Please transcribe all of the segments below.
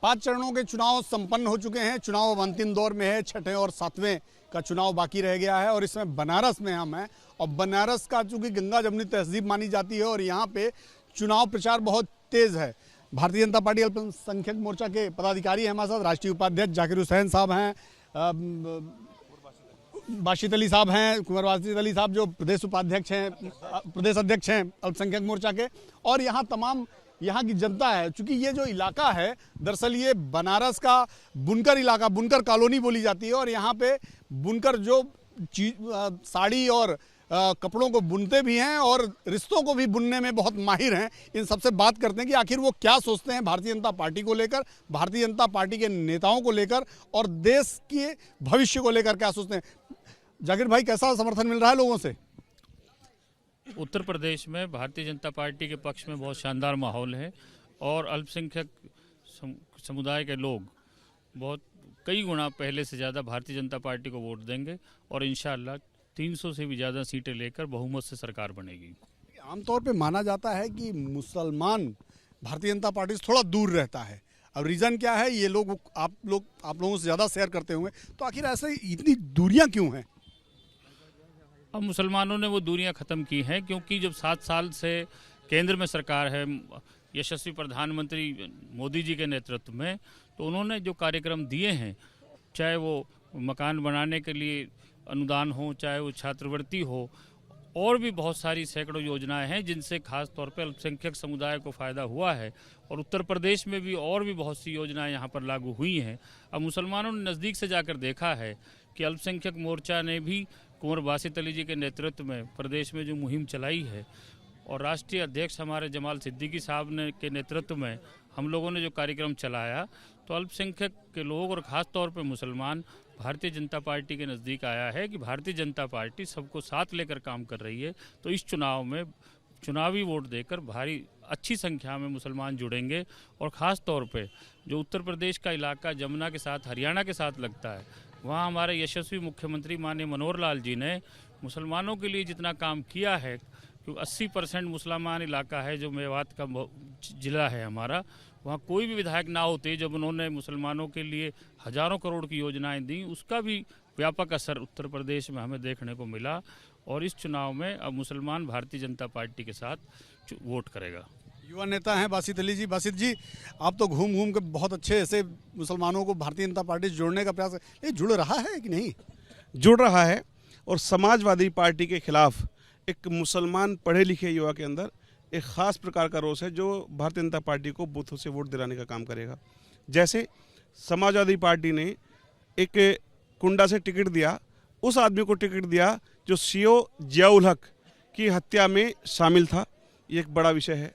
5 चरणों के चुनाव संपन्न हो चुके हैं। चुनाव अब अंतिम दौर में है। 6ठे और 7वें का चुनाव बाकी रह गया है और इसमें बनारस में हम हैं और बनारस का चूंकि गंगा जमुनी तहजीब मानी जाती है और यहाँ पे चुनाव प्रचार बहुत तेज है। भारतीय जनता पार्टी अल्पसंख्यक मोर्चा के पदाधिकारी हैं हमारे साथ। राष्ट्रीय उपाध्यक्ष जाकिर हुसैन साहब हैं, बाशित अली साहब हैं, कुंवर बाशित अली साहब जो प्रदेश उपाध्यक्ष हैं, प्रदेश अध्यक्ष हैं अल्पसंख्यक मोर्चा के, और यहाँ तमाम यहाँ की जनता है। चूंकि ये जो इलाका है दरअसल ये बनारस का बुनकर इलाका, बुनकर कॉलोनी बोली जाती है और यहाँ पे बुनकर जो साड़ी और कपड़ों को बुनते भी हैं और रिश्तों को भी बुनने में बहुत माहिर हैं। इन सबसे बात करते हैं कि आखिर वो क्या सोचते हैं भारतीय जनता पार्टी को लेकर, भारतीय जनता पार्टी के नेताओं को लेकर और देश के भविष्य को लेकर क्या सोचते हैं। जाकिर भाई, कैसा समर्थन मिल रहा है लोगों से? उत्तर प्रदेश में भारतीय जनता पार्टी के पक्ष में बहुत शानदार माहौल है और अल्पसंख्यक समुदाय के लोग बहुत कई गुना पहले से ज़्यादा भारतीय जनता पार्टी को वोट देंगे और इंशाअल्लाह 300 से भी ज़्यादा सीटें लेकर बहुमत से सरकार बनेगी। आमतौर पे माना जाता है कि मुसलमान भारतीय जनता पार्टी से थोड़ा दूर रहता है। अब रीज़न क्या है? ये लोग आप लोगों से ज़्यादा शेयर करते होंगे, तो आखिर ऐसे इतनी दूरियां क्यों हैं? अब मुसलमानों ने वो दूरियां ख़त्म की हैं क्योंकि जब 7 साल से केंद्र में सरकार है यशस्वी प्रधानमंत्री मोदी जी के नेतृत्व में, तो उन्होंने जो कार्यक्रम दिए हैं, चाहे वो मकान बनाने के लिए अनुदान हो, चाहे वो छात्रवृत्ति हो, और भी बहुत सारी सैकड़ों योजनाएं हैं जिनसे खास तौर पर अल्पसंख्यक समुदाय को फ़ायदा हुआ है। और उत्तर प्रदेश में भी और भी बहुत सी योजनाएं यहाँ पर लागू हुई हैं। अब मुसलमानों ने नज़दीक से जाकर देखा है कि अल्पसंख्यक मोर्चा ने भी कुंवर बाशित अली जी के नेतृत्व में प्रदेश में जो मुहिम चलाई है और राष्ट्रीय अध्यक्ष हमारे जमाल सिद्दीकी साहब ने के नेतृत्व में हम लोगों ने जो कार्यक्रम चलाया, तो अल्पसंख्यक के लोग और ख़ास तौर पर मुसलमान भारतीय जनता पार्टी के नज़दीक आया है कि भारतीय जनता पार्टी सबको साथ लेकर काम कर रही है। तो इस चुनाव में चुनावी वोट देकर भारी अच्छी संख्या में मुसलमान जुड़ेंगे और ख़ास तौर पे जो उत्तर प्रदेश का इलाका जमुना के साथ हरियाणा के साथ लगता है, वहाँ हमारे यशस्वी मुख्यमंत्री माननीय मनोहर लाल जी ने मुसलमानों के लिए जितना काम किया है, क्योंकि 80% मुसलमान इलाका है जो मेवात का ज़िला है हमारा, वहाँ कोई भी विधायक ना होते जब उन्होंने मुसलमानों के लिए हज़ारों करोड़ की योजनाएं दी, उसका भी व्यापक असर उत्तर प्रदेश में हमें देखने को मिला। और इस चुनाव में अब मुसलमान भारतीय जनता पार्टी के साथ वोट करेगा। युवा नेता हैं बाशित अली जी। बाशित जी, आप तो घूम घूम के बहुत अच्छे ऐसे मुसलमानों को भारतीय जनता पार्टी से जोड़ने का प्रयास, ये जुड़ रहा है कि नहीं? जुड़ रहा है। और समाजवादी पार्टी के खिलाफ एक मुसलमान पढ़े लिखे युवा के अंदर एक ख़ास प्रकार का रोष है जो भारतीय जनता पार्टी को बूथों से वोट दिलाने का काम करेगा। जैसे समाजवादी पार्टी ने एक कुंडा से टिकट दिया, उस आदमी को टिकट दिया जो सीओ जियाउल हक की हत्या में शामिल था। ये एक बड़ा विषय है।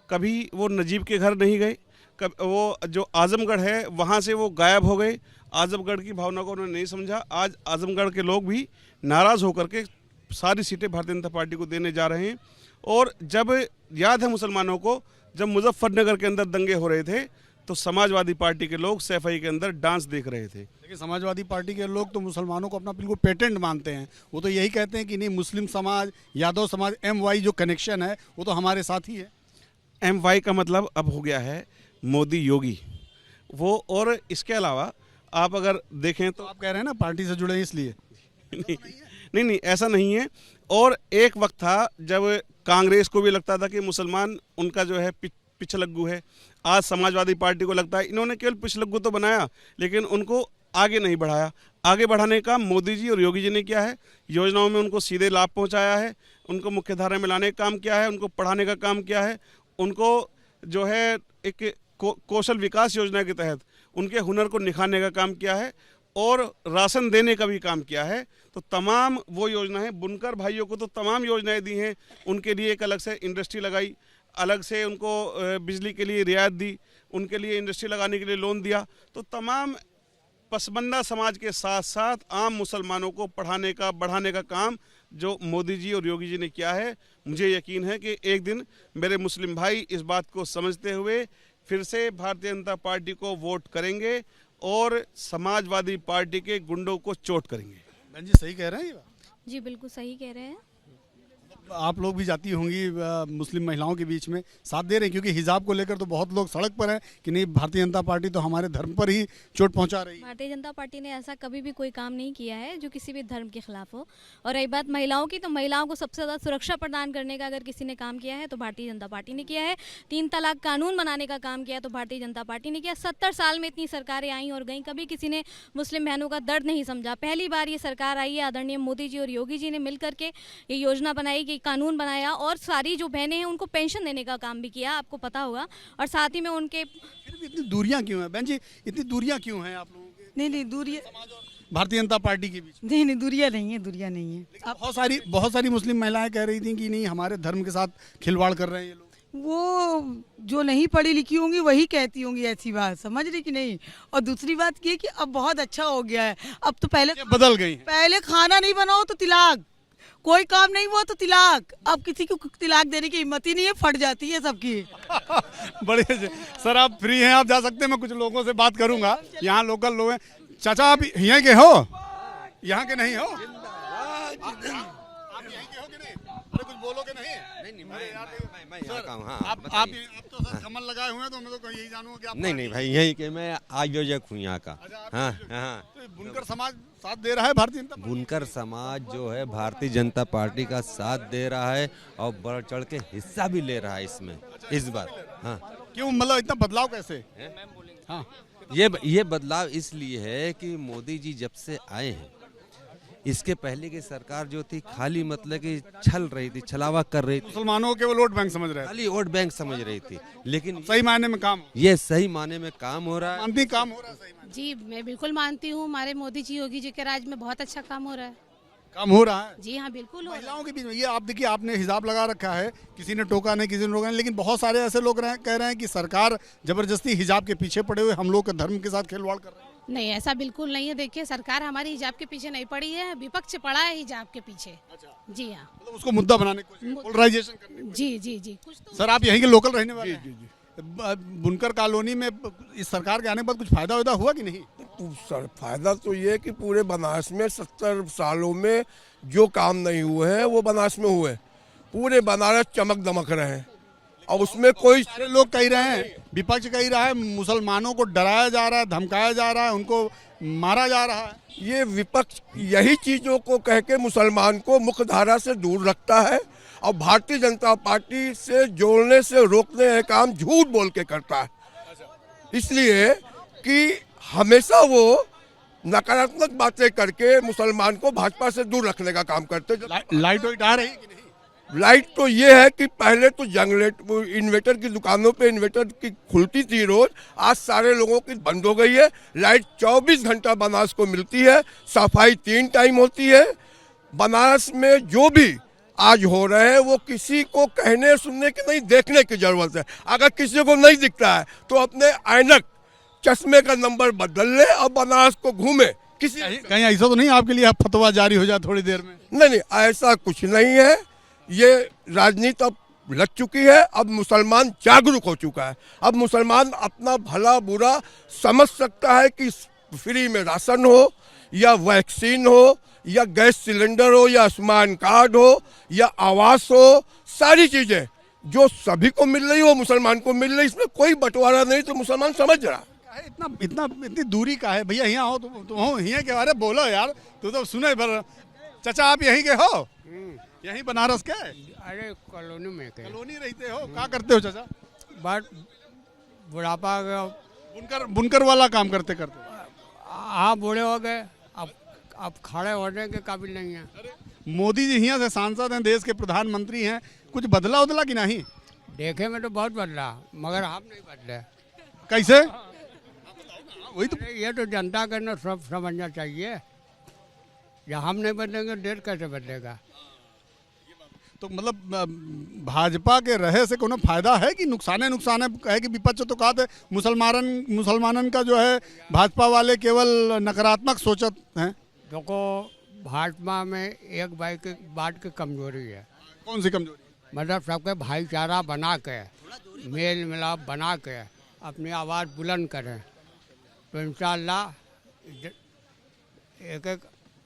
कभी वो नजीब के घर नहीं गए, कभी वो जो आजमगढ़ है वहाँ से वो गायब हो गए। आजमगढ़ की भावना को उन्होंने नहीं समझा। आज आजमगढ़ के लोग भी नाराज़ होकर के सारी सीटें भारतीय जनता पार्टी को देने जा रहे हैं। और जब याद है मुसलमानों को, जब मुजफ्फरनगर के अंदर दंगे हो रहे थे तो समाजवादी पार्टी के लोग सैफई के अंदर डांस देख रहे थे। देखिए, समाजवादी पार्टी के लोग तो मुसलमानों को अपना बिल्कुल पेटेंट मानते हैं। वो तो यही कहते हैं कि नहीं, मुस्लिम समाज, यादव समाज, MY जो कनेक्शन है वो तो हमारे साथ ही है। MY का मतलब अब हो गया है मोदी योगी वो। और इसके अलावा आप अगर देखें तो आप कह रहे हैं ना पार्टी से जुड़े इसलिए। नहीं, ऐसा नहीं है। और एक वक्त था जब कांग्रेस को भी लगता था कि मुसलमान उनका जो है पिछलग्गू है। आज समाजवादी पार्टी को लगता है इन्होंने केवल पिछलग्गू तो बनाया लेकिन उनको आगे नहीं बढ़ाया। आगे बढ़ाने का मोदी जी और योगी जी ने किया है। योजनाओं में उनको सीधे लाभ पहुंचाया है, उनको मुख्यधारा में लाने का काम किया है, उनको पढ़ाने का काम किया है, उनको जो है एक कौशल विकास योजना के तहत उनके हुनर को निखारने का काम किया है और राशन देने का भी काम किया है। तो तमाम वो योजनाएं, बुनकर भाइयों को तो तमाम योजनाएं दी हैं। उनके लिए एक अलग से इंडस्ट्री लगाई, अलग से उनको बिजली के लिए रियायत दी, उनके लिए इंडस्ट्री लगाने के लिए लोन दिया। तो तमाम पसमानदा समाज के साथ साथ आम मुसलमानों को पढ़ाने का, बढ़ाने का काम जो मोदी जी और योगी जी ने किया है, मुझे यकीन है कि एक दिन मेरे मुस्लिम भाई इस बात को समझते हुए फिर से भारतीय जनता पार्टी को वोट करेंगे और समाजवादी पार्टी के गुंडों को चोट करेंगे। बहन जी, सही कह रहे हैं ये बात? जी बिल्कुल सही कह रहे हैं। आप लोग भी जाती होंगी मुस्लिम महिलाओं के बीच में, साथ दे रहे हैं? क्योंकि हिजाब को लेकर तो बहुत लोग सड़क पर हैं कि नहीं, भारतीय जनता पार्टी तो हमारे धर्म पर ही चोट पहुंचा रही है। भारतीय जनता पार्टी ने ऐसा कभी भी कोई काम नहीं किया है जो किसी भी धर्म के खिलाफ हो। और रही बात महिलाओं की, तो महिलाओं को सबसे ज़्यादा सुरक्षा प्रदान करने का अगर किसी ने काम किया है तो भारतीय जनता पार्टी ने किया है। 3 तलाक कानून बनाने का काम किया तो भारतीय जनता पार्टी ने किया। 70 साल में इतनी सरकारें आई और गई, कभी किसी ने मुस्लिम बहनों का दर्द नहीं समझा। पहली बार ये सरकार आई है, आदरणीय मोदी जी और योगी जी ने मिलकर के ये योजना बनाई, कि कानून बनाया और सारी जो बहनें हैं उनको पेंशन देने का काम भी किया, आपको पता होगा। और साथ ही में उनके फिर भी इतनी दूरियां क्यों हैं बहन जी, इतनी दूरियां क्यों हैं आप लोगों के नहीं दूरिया भारतीय जनता पार्टी के बीच? नहीं दूरिया नहीं है, दूरिया नहीं है। लेकिन बहुत सारी मुस्लिम महिलाएं कह रही थी कि नहीं, हमारे धर्म के साथ खिलवाड़ कर रहे हैं ये लोग। वो जो नहीं पढ़ी लिखी होंगी वही कहती होंगी ऐसी बात, समझ रही कि नहीं। और दूसरी बात ये कि अब बहुत अच्छा हो गया है। अब तो पहले बदल गई हैं। पहले खाना नहीं बनाओ तो तिलाक, कोई काम नहीं हुआ तो तिलाक। अब किसी को तिलाक देने की हिम्मत ही नहीं है, फट जाती है सबकी। बढ़िया जी। सर आप फ्री हैं, आप जा सकते हैं, मैं कुछ लोगों से बात करूंगा, यहाँ लोकल लोग हैं। चाचा आप यहाँ के हो? यहाँ के नहीं हो? आप यहीं के हो कि नहीं? अरे कुछ बोलोगे नहीं? मैं यहाँ का हूँ। हाँ, आप तो सर कमल लगाए हुए हैं, तो मैं तो यही जानूंगा कि आप नहीं भाई, यही के मैं आयोजक हूँ यहाँ का। हाँ हाँ। तो बुनकर समाज साथ दे रहा है भारतीय जनता पार्टी? बुनकर समाज जो है भारतीय जनता पार्टी का साथ दे रहा है और बढ़ चढ़ के हिस्सा भी ले रहा है इसमें इस बार। हाँ। क्यों, मतलब इतना बदलाव कैसे? हाँ, ये बदलाव इसलिए है कि मोदी जी जब से आए हैं, इसके पहले की सरकार जो थी खाली मतलब कि छल रही थी, छलावा कर रही थी, मुसलमानों को केवल वोट बैंक समझ रहे थे, खाली वोट बैंक समझ रही थी। लेकिन सही मायने में काम, ये सही माने में काम हो रहा है। मानती काम हो रहा है? सही मायने जी मैं बिल्कुल मानती हूँ, हमारे मोदी जी योगी जी के राज में बहुत अच्छा काम हो रहा है। काम हो रहा है? जी हाँ बिल्कुल हो रहा है। महिलाओं के बीच में ये आप देखिए, आपने हिजाब लगा रखा है, किसी ने टोका नहीं, किसी ने रोका नहीं, लेकिन बहुत सारे ऐसे लोग कह रहे हैं कि सरकार जबरदस्ती हिजाब के पीछे पड़े हुए हम लोग के धर्म के साथ खिलवाड़ कर रहे हैं। नहीं ऐसा बिल्कुल नहीं है। देखिए सरकार हमारी हिजाब के पीछे नहीं पड़ी है, विपक्ष पड़ा है हिजाब के पीछे। जी हाँ, मतलब उसको मुद्दा बनाने की कोशिश, पोलराइजेशन करने की। जी कुछ तो। सर आप यहीं के लोकल रहने वाले हैं? बुनकर कॉलोनी में इस सरकार के आने के बाद कुछ फायदा वायदा हुआ कि नहीं? सर फायदा तो ये है कि पूरे बनारस में 70 सालों में जो काम नहीं हुए हैं वो बनारस में हुए। पूरे बनारस चमक दमक रहे हैं और उसमें कोई सारे लोग कह रहे हैं, विपक्ष कह रहा है मुसलमानों को डराया जा रहा है, धमकाया जा रहा है, उनको मारा जा रहा है। ये विपक्ष यही चीजों को कह के मुसलमान को मुख्य धारा से दूर रखता है और भारतीय जनता पार्टी से जोड़ने से रोकने का काम झूठ बोल के करता है। इसलिए कि हमेशा वो नकारात्मक बातें करके मुसलमान को भाजपा से दूर रखने का काम करते। लाइट वाइट आ रही है कि नहीं? लाइट तो ये है कि पहले तो इन्वर्टर की दुकानों पे इन्वर्टर की खुलती थी रोज, आज सारे लोगों की बंद हो गई है। लाइट 24 घंटा बनारस को मिलती है, सफाई 3 टाइम होती है। बनारस में जो भी आज हो रहे हैं वो किसी को कहने सुनने की नहीं, देखने की जरूरत है। अगर किसी को नहीं दिखता है तो अपने ऐनक चश्मे का नंबर बदल ले और बनारस को घूमे। किसी कहीं ऐसा तो नहीं आपके लिए फतवा जारी हो जाए थोड़ी देर में? नहीं, ऐसा कुछ नहीं है। ये राजनीति अब लग चुकी है, अब मुसलमान जागरूक हो चुका है। अब मुसलमान अपना भला बुरा समझ सकता है कि फ्री में राशन हो या वैक्सीन हो या गैस सिलेंडर हो या आयुष्मान कार्ड हो या आवास हो, सारी चीजें जो सभी को मिल रही हो मुसलमान को मिल रही, इसमें कोई बंटवारा नहीं। तो मुसलमान समझ रहा है। इतनी दूरी का है भैया? यहाँ हो तुम हो यहीं के? अरे बोलो यार, तू तो सुने भर। चाचा आप यहीं के हो? यहीं बनारस के? अरे कॉलोनी में के। कॉलोनी रहते हो? क्या करते हो चाचा? बट बुढ़ापा बुनकर वाला काम करते करते? हाँ बूढ़े हो गए, अब खड़े होने के काबिल नहीं है। मोदी जी यहाँ से सांसद हैं, देश के प्रधानमंत्री हैं, कुछ बदला उदला कि नहीं? देखे में तो बहुत बदला, मगर हम नहीं बदले। कैसे? वही तो ये तो जनता के ना सब समझना चाहिए। जब हम नहीं बदलेंगे देश कैसे बदलेगा? तो मतलब भाजपा के रहे से कोनो फायदा है कि नुकसान है कि विपक्ष तो कहा थे मुसलमानन का जो है भाजपा वाले केवल नकारात्मक सोचत हैं। देखो भाजपा में एक बात की कमजोरी है। कौन सी कमजोरी? मतलब सबके भाईचारा बना के, मेल मिलाप बना के अपनी आवाज़ बुलंद करें तो इंशाअल्लाह एक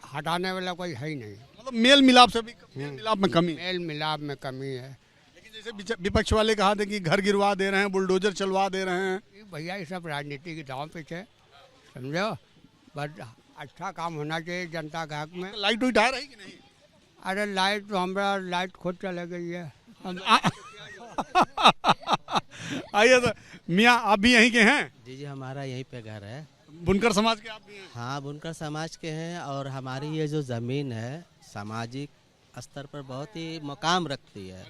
हटाने वाला कोई है ही नहीं। मतलब मेल मिलाप से भी मेल मिलाप में कमी है। मेल मिलाप में कमी है। लेकिन जैसे विपक्ष वाले कहा थे कि घर गिरवा दे रहे हैं, बुलडोजर चलवा दे रहे हैं। ये भैया ये सब राजनीति के दांव पे है, समझो। बट अच्छा काम होना चाहिए जनता के हक में। लाइट वाइट आ रही कि नहीं? अरे लाइट तो हमारा लाइट खुद चले गई है। आइए तो मियाँ, आप भी यहीं के हैं? जी जी, हमारा यहीं पे घर है। बुनकर समाज के आप भी हैं? हाँ, बुनकर समाज के हैं। और हमारी ये जो ज़मीन है सामाजिक स्तर पर बहुत ही मकाम रखती है।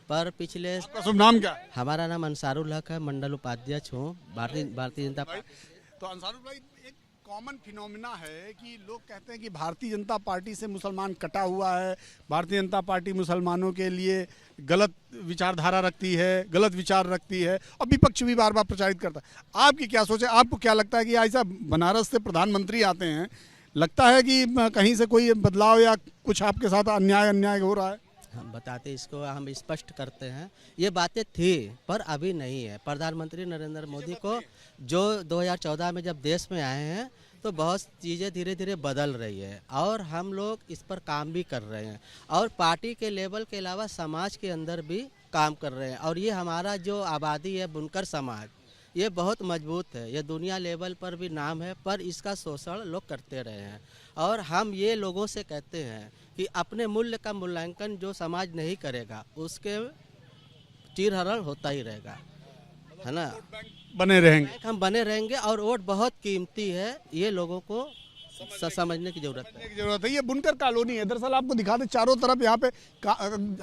पर पिछले आपका शुभ नाम क्या है? हमारा नाम अंसारुल हक है, मंडल उपाध्यक्ष हूँ भारतीय जनता पार्टी। तो अंसारुल भाई, एक कॉमन फिनोमिना है कि लोग कहते हैं कि भारतीय जनता पार्टी से मुसलमान कटा हुआ है, भारतीय जनता पार्टी मुसलमानों के लिए गलत विचारधारा रखती है, गलत विचार रखती है, और विपक्ष भी बार बार प्रचारित करता है। आपकी क्या सोच है? आपको क्या लगता है कि ऐसा बनारस से प्रधानमंत्री आते हैं, लगता है कि कहीं से कोई बदलाव या कुछ आपके साथ अन्याय हो रहा है? हम बताते, इसको हम स्पष्ट करते हैं। ये बातें थी पर अभी नहीं है। प्रधानमंत्री नरेंद्र मोदी को जो 2014 में जब देश में आए हैं तो बहुत चीज़ें धीरे धीरे बदल रही है और हम लोग इस पर काम भी कर रहे हैं और पार्टी के लेवल के अलावा समाज के अंदर भी काम कर रहे हैं। और ये हमारा जो आबादी है बुनकर समाज, ये बहुत मजबूत है। ये दुनिया लेवल पर भी नाम है, पर इसका शोषण लोग करते रहे हैं। और हम ये लोगों से कहते हैं कि अपने मूल्य का मूल्यांकन जो समाज नहीं करेगा उसके चीरहरण होता ही रहेगा, है ना। बने रहेंगे, हम बने रहेंगे और वोट बहुत कीमती है, ये लोगों को समझने की जरूरत है। ये बुनकर कॉलोनी है। दरअसल आपको दिखा दें, चारों तरफ यहाँ पे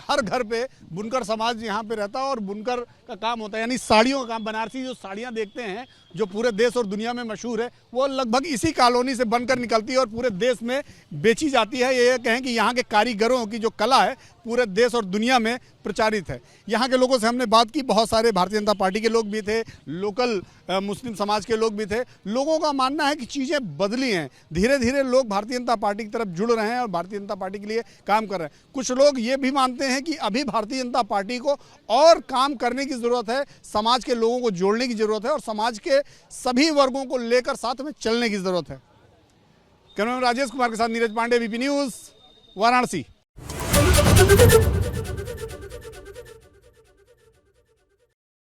हर घर पे बुनकर समाज यहाँ पे रहता है और बुनकर का काम होता है, यानी साड़ियों का काम। बनारसी जो साड़ियाँ देखते हैं जो पूरे देश और दुनिया में मशहूर है, वो लगभग इसी कॉलोनी से बनकर निकलती है और पूरे देश में बेची जाती है। ये कहें कि यहाँ के कारीगरों की जो कला है पूरे देश और दुनिया में प्रचारित है। यहाँ के लोगों से हमने बात की, बहुत सारे भारतीय जनता पार्टी के लोग भी थे, लोकल मुस्लिम समाज के लोग भी थे। लोगों का मानना है कि चीज़ें बदली हैं, धीरे धीरे लोग भारतीय जनता पार्टी की तरफ जुड़ रहे हैं और भारतीय जनता पार्टी के लिए काम कर रहे हैं। कुछ लोग ये भी मानते हैं कि अभी भारतीय जनता पार्टी को और काम करने की ज़रूरत है, समाज के लोगों को जोड़ने की ज़रूरत है और समाज के सभी वर्गों को लेकर साथ में चलने की ज़रूरत है। कैमरामैन राजेश कुमार के साथ नीरज पांडे, वीपी न्यूज़, वाराणसी।